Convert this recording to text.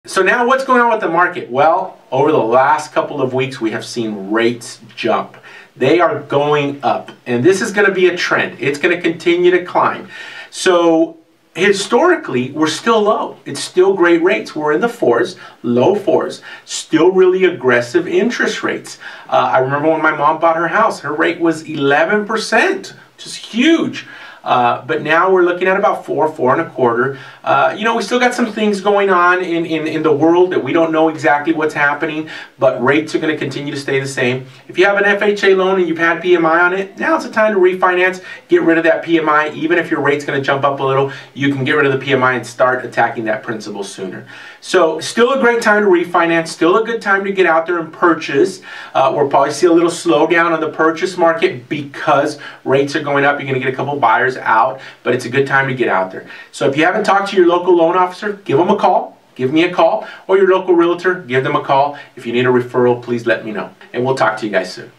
So now what's going on with the market? Well, over the last couple of weeks, we have seen rates jump. They are going up, and this is going to be a trend. It's going to continue to climb. So historically, we're still low. It's still great rates. We're in the fours, low fours, still really aggressive interest rates. I remember when my mom bought her house, her rate was 11%, which is huge. But now we're looking at about 4.25. You know, we still got some things going on in the world that we don't know exactly what's happening, but rates are going to continue to stay the same. If you have an FHA loan and you've had PMI on it, now's the time to refinance, get rid of that PMI. Even if your rate's going to jump up a little, you can get rid of the PMI and start attacking that principal sooner. So still a great time to refinance, still a good time to get out there and purchase. We'll probably see a little slowdown on the purchase market because rates are going up. You're going to get a couple buyers out, but it's a good time to get out there. So if you haven't talked to your local loan officer, give them a call. Give me a call, or your local realtor, give them a call. If you need a referral, please let me know, and we'll talk to you guys soon.